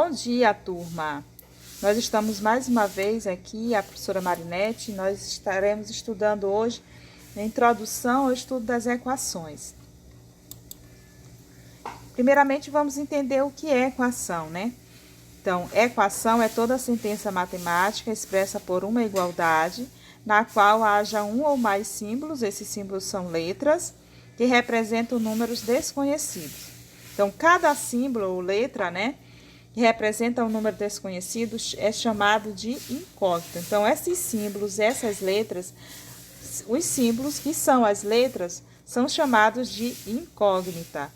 Bom dia, turma! Nós estamos mais uma vez aqui, a professora Marinete, nós estaremos estudando hoje a introdução ao estudo das equações. Primeiramente, vamos entender o que é equação, né? Então, equação é toda sentença matemática expressa por uma igualdade, na qual haja um ou mais símbolos, esses símbolos são letras, que representam números desconhecidos. Então, cada símbolo ou letra, né, que representa um número desconhecido é chamado de incógnita. Então, esses símbolos, essas letras, os símbolos que são as letras, são chamados de incógnita.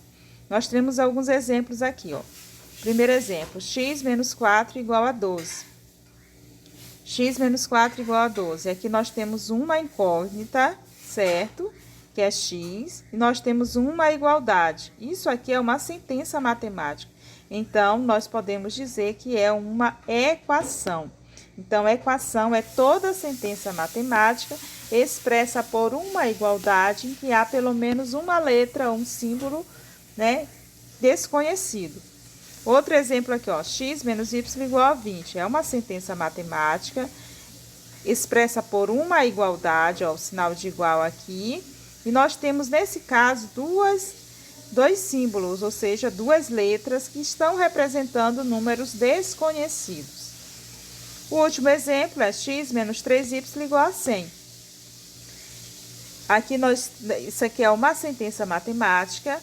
Nós temos alguns exemplos aqui, ó. Primeiro exemplo, x menos 4 igual a 12. X menos 4 igual a 12. Aqui nós temos uma incógnita, certo? Que é x, e nós temos uma igualdade. Isso aqui é uma sentença matemática. Então, nós podemos dizer que é uma equação. Então, equação é toda sentença matemática expressa por uma igualdade em que há pelo menos uma letra ou um símbolo, né, desconhecido. Outro exemplo aqui, ó, x menos y igual a 20. É uma sentença matemática expressa por uma igualdade, ó, o sinal de igual aqui. E nós temos, nesse caso, dois símbolos, ou seja, duas letras que estão representando números desconhecidos. O último exemplo é x menos 3y igual a 100. Isso aqui é uma sentença matemática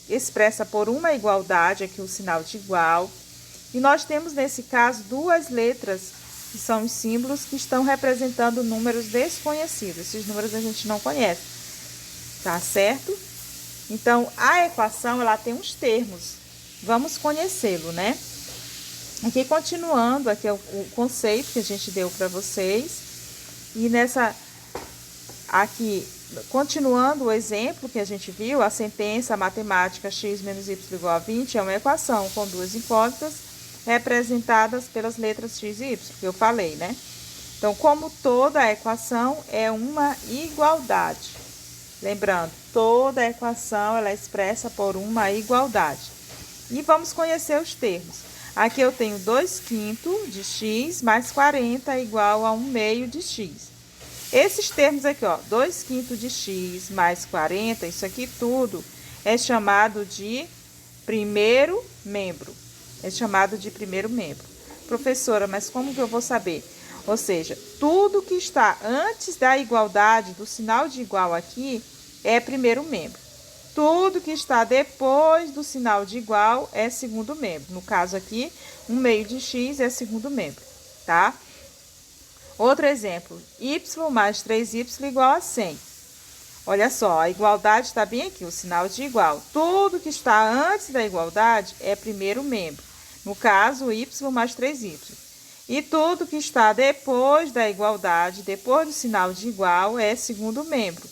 expressa por uma igualdade, aqui o sinal de igual. E nós temos, nesse caso, duas letras, que são os símbolos que estão representando números desconhecidos. Esses números a gente não conhece. Tá certo? Então, a equação, ela tem uns termos. Vamos conhecê-lo, né? Aqui, continuando, aqui é o conceito que a gente deu para vocês. E continuando o exemplo que a gente viu, a sentença matemática x menos y igual a 20 é uma equação com duas incógnitas representadas pelas letras x e y, que eu falei, né? Então, como toda a equação é uma igualdade. Lembrando, toda a equação ela é expressa por uma igualdade. E vamos conhecer os termos. Aqui eu tenho 2/5 de x mais 40 igual a 1/2 de x. Esses termos aqui, ó, 2/5 de x mais 40, isso aqui tudo é chamado de primeiro membro. É chamado de primeiro membro. Professora, mas como que eu vou saber? Ou seja, tudo que está antes da igualdade, do sinal de igual aqui, é primeiro membro. Tudo que está depois do sinal de igual é segundo membro. No caso aqui, 1/2 de x é segundo membro, tá? Outro exemplo, y mais 3y igual a 100. Olha só, a igualdade está bem aqui, o sinal de igual. Tudo que está antes da igualdade é primeiro membro. No caso, y mais 3y. E tudo que está depois da igualdade, depois do sinal de igual, é segundo membro.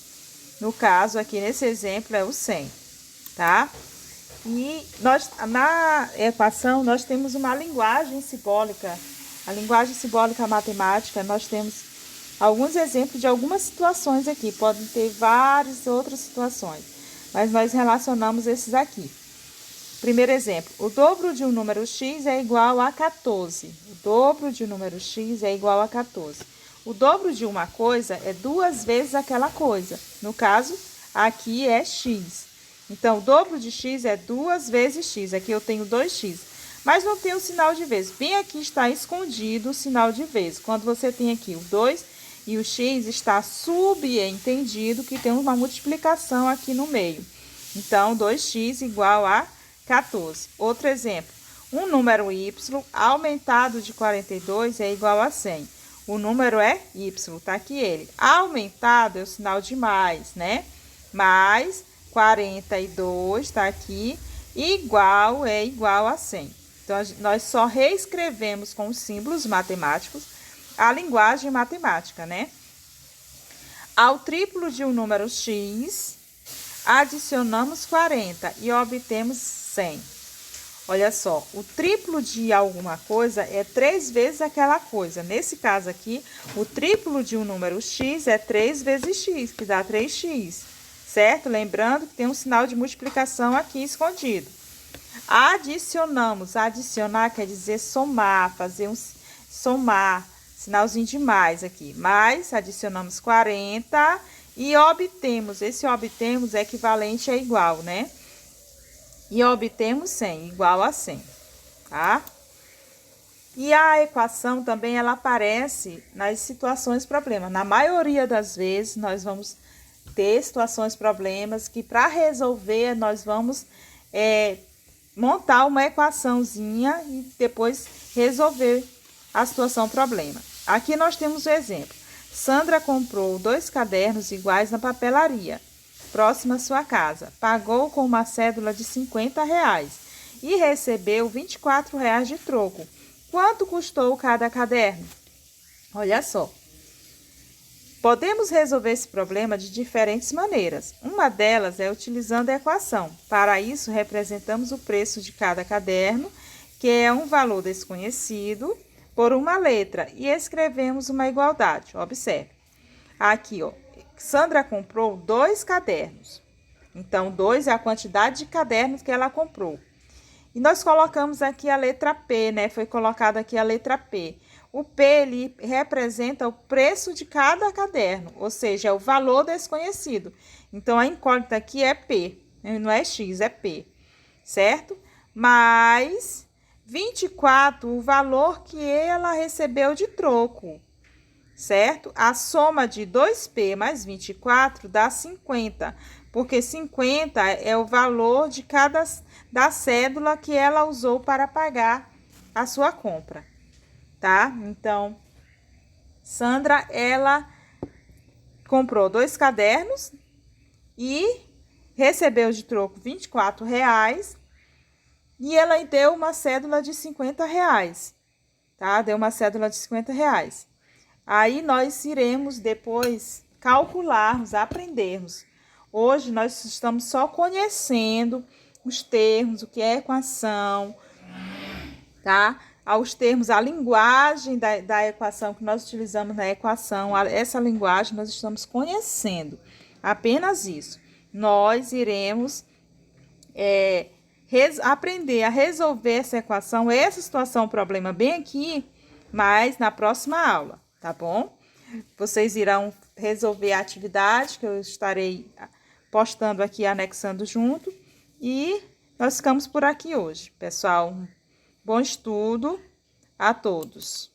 No caso, aqui nesse exemplo, é o 100, tá? E na equação, nós temos uma linguagem simbólica. A linguagem simbólica matemática, nós temos alguns exemplos de algumas situações aqui. Podem ter várias outras situações, mas nós relacionamos esses aqui. Primeiro exemplo, o dobro de um número x é igual a 14. O dobro de um número x é igual a 14. O dobro de uma coisa é duas vezes aquela coisa. No caso, aqui é x. Então, o dobro de x é 2 vezes x. Aqui eu tenho 2x. Mas não tem o sinal de vezes. Bem aqui está escondido o sinal de vezes. Quando você tem aqui o 2 e o x, está subentendido que tem uma multiplicação aqui no meio. Então, 2x igual a 14. Outro exemplo, um número y aumentado de 42 é igual a 100. O número é y, tá aqui ele. Aumentado é o sinal de mais, né? Mais 42, tá aqui, igual é igual a 100. Então, nós só reescrevemos com os símbolos matemáticos a linguagem matemática, né? Ao triplo de um número x, adicionamos 40 e obtemos 100. Olha só, o triplo de alguma coisa é 3 vezes aquela coisa. Nesse caso aqui, o triplo de um número x é 3 vezes x, que dá 3x, certo? Lembrando que tem um sinal de multiplicação aqui escondido. Adicionamos. Adicionar quer dizer somar, fazer um somar, sinalzinho de mais aqui. Mais, adicionamos 40 e obtemos. Esse obtemos é equivalente a igual, né? E obtemos 100, igual a 100, tá? E a equação também, ela aparece nas situações problemas. Na maioria das vezes, nós vamos ter situações problemas que, para resolver, nós vamos montar uma equaçãozinha e depois resolver a situação problema. Aqui nós temos o exemplo. Sandra comprou 2 cadernos iguais na papelaria, próxima à sua casa. Pagou com uma cédula de R$50 e recebeu R$24 de troco. Quanto custou cada caderno? Olha só. Podemos resolver esse problema de diferentes maneiras. Uma delas é utilizando a equação. Para isso, representamos o preço de cada caderno, que é um valor desconhecido, por uma letra e escrevemos uma igualdade. Observe. Aqui, ó, Sandra comprou 2 cadernos. Então, 2 é a quantidade de cadernos que ela comprou. E nós colocamos aqui a letra P, né? Foi colocada aqui a letra P. O P, ele representa o preço de cada caderno, ou seja, é o valor desconhecido. Então, a incógnita aqui é P, não é X, é P, certo? Mais 24, o valor que ela recebeu de troco, certo? A soma de 2P mais 24 dá 50, porque 50 é o valor de cada da cédula que ela usou para pagar a sua compra, tá? Então, Sandra, ela comprou 2 cadernos e recebeu de troco R$24 e ela deu uma cédula de R$50, tá? Deu uma cédula de R$50. Aí, nós iremos depois calcularmos, aprendermos. Hoje, nós estamos só conhecendo os termos, o que é equação, tá? Aos termos, a linguagem da equação que nós utilizamos na equação, essa linguagem nós estamos conhecendo, apenas isso. Nós iremos aprender a resolver essa equação, essa situação, problema bem aqui, mas na próxima aula, tá bom? Vocês irão resolver a atividade que eu estarei postando aqui, anexando junto. E nós ficamos por aqui hoje, pessoal. Bom estudo a todos.